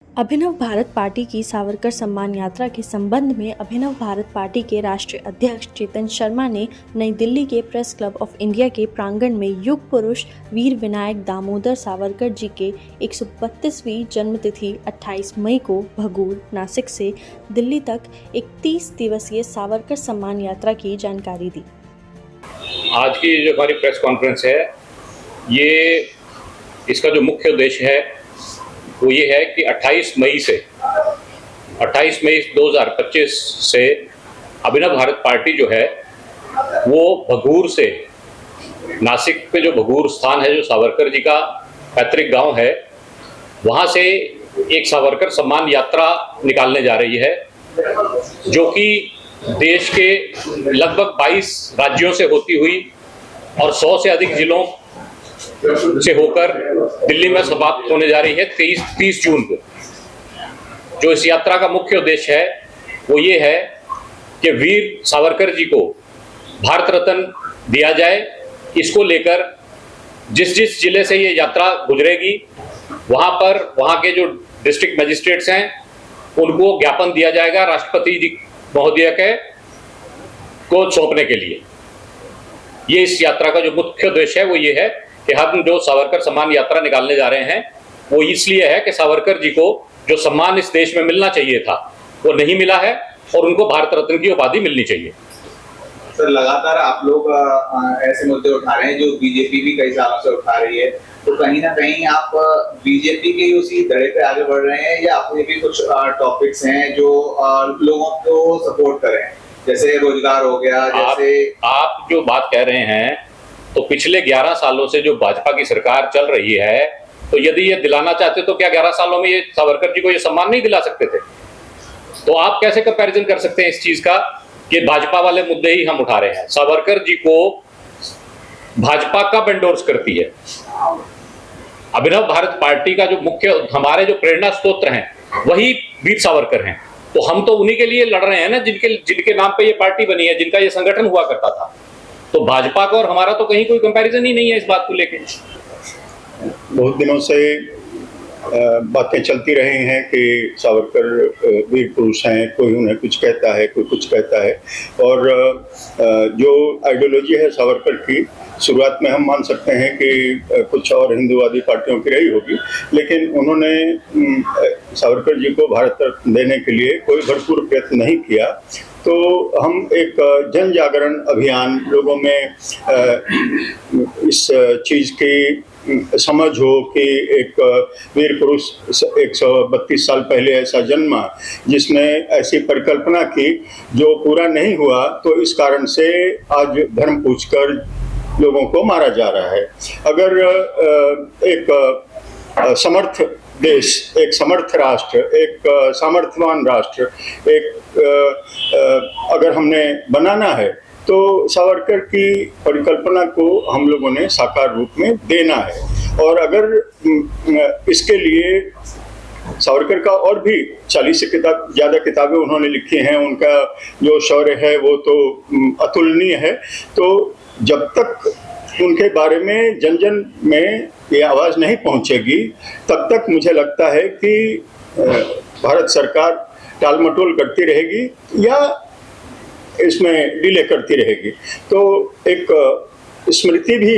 अभिनव Bharat party की सावरकर सम्मान यात्रा के संबंध में अभिनव भारत पार्टी के राष्ट्रीय अध्यक्ष चेतन शर्मा ने नई दिल्ली के प्रेस क्लब ऑफ इंडिया के प्रांगण में युग पुरुष वीर विनायक दामोदर सावरकर जी के 132वीं जन्मतिथि 28 मई को भगूर, नासिक से दिल्ली तक एक 30 दिवसीय सावरकर सम्मान यात्रा की जानकारी दी। आज की जो हमारी प्रेस कॉन्फ्रेंस है, ये इसका जो मुख्य उद्देश्य है वो ये है कि 28 मई 2025 से अभिनव भारत पार्टी जो है वो भगूर से, नासिक पे जो भगूर स्थान है, जो सावरकर जी का पैतृक गांव है, वहाँ से एक सावरकर सम्मान यात्रा निकालने जा रही है, जो कि देश के लगभग 22 राज्यों से होती हुई और 100 से अधिक जिलों से होकर दिल्ली में समाप्त होने जा रही है 30 जून को। जो इस यात्रा का मुख्य उद्देश्य है वो ये है कि वीर सावरकर जी को भारत रत्न दिया जाए। इसको लेकर जिस जिस जिले से ये यात्रा गुजरेगी वहाँ के जो डिस्ट्रिक्ट मजिस्ट्रेट्स हैं उनको ज्ञापन दिया जाएगा राष्ट्रपति जी महोदय को सौंपने के लिए। ये इस यात्रा का जो मुख्य उद्देश्य है वो ये है कि हम जो सावरकर सम्मान यात्रा निकालने जा रहे हैं वो इसलिए है कि सावरकर जी को जो सम्मान इस देश में मिलना चाहिए था वो नहीं मिला है और उनको भारत रत्न की उपाधि मिलनी चाहिए। सर, लगातार आप लोग ऐसे मुद्दे उठा रहे हैं जो बीजेपी भी कई सालों से उठा रही है, तो कहीं ना कहीं आप बीजेपी के उसी धड़े पे आगे बढ़ रहे हैं या अपने भी कुछ टॉपिक्स हैं जो लोगों को सपोर्ट करें, जैसे रोजगार हो गया? जैसे आप जो बात कह रहे हैं, तो पिछले 11 सालों से जो भाजपा की सरकार चल रही है, तो यदि ये दिलाना चाहते तो क्या 11 सालों में ये सावरकर जी को ये सम्मान नहीं दिला सकते थे? तो आप कैसे कंपैरिजन कर सकते हैं इस चीज का कि भाजपा वाले मुद्दे ही हम उठा रहे हैं? सावरकर जी को भाजपा कब एंडोर्स करती है? अभिनव भारत पार्टी का जो मुख्य, हमारे जो प्रेरणा स्रोत हैं वही वीर सावरकर हैं, तो हम तो उन्हीं के लिए लड़ रहे हैं ना, जिनके नाम पे ये पार्टी बनी है, जिनका ये संगठन हुआ करता था। तो भाजपा का और हमारा तो कहीं कोई कंपैरिजन ही नहीं है इस बात को लेकर। बहुत दिनों से बातें चलती रही हैं कि सावरकर वीर पुरुष हैं, कोई उन्हें कुछ कहता है, कोई कुछ कहता है, और जो आइडियोलॉजी है सावरकर की, शुरुआत में हम मान सकते हैं कि कुछ और हिंदूवादी पार्टियों की रही होगी, लेकिन उन्होंने सावरकर जी को भारत रत्न देने के लिए कोई भरपूर प्रयत्न नहीं किया। तो हम एक जन जागरण अभियान, लोगों में इस चीज़ की समझ हो कि एक वीर पुरुष 132 साल पहले ऐसा जन्मा जिसने ऐसी परिकल्पना की जो पूरा नहीं हुआ, तो इस कारण से आज धर्म पूछकर लोगों को मारा जा रहा है। अगर एक समर्थ देश, एक समर्थ राष्ट्र, एक सामर्थ्यवान राष्ट्र, अगर हमने बनाना है तो सावरकर की परिकल्पना को हम लोगों ने साकार रूप में देना है। और अगर इसके लिए सावरकर का और भी 40 से ज़्यादा किताबें उन्होंने लिखी हैं, उनका जो शौर्य है वो तो अतुलनीय है। तो जब तक उनके बारे में जन जन में ये आवाज़ नहीं पहुंचेगी, तब तक मुझे लगता है कि भारत सरकार टालमटोल करती रहेगी या इसमें डिले करती रहेगी। तो एक स्मृति भी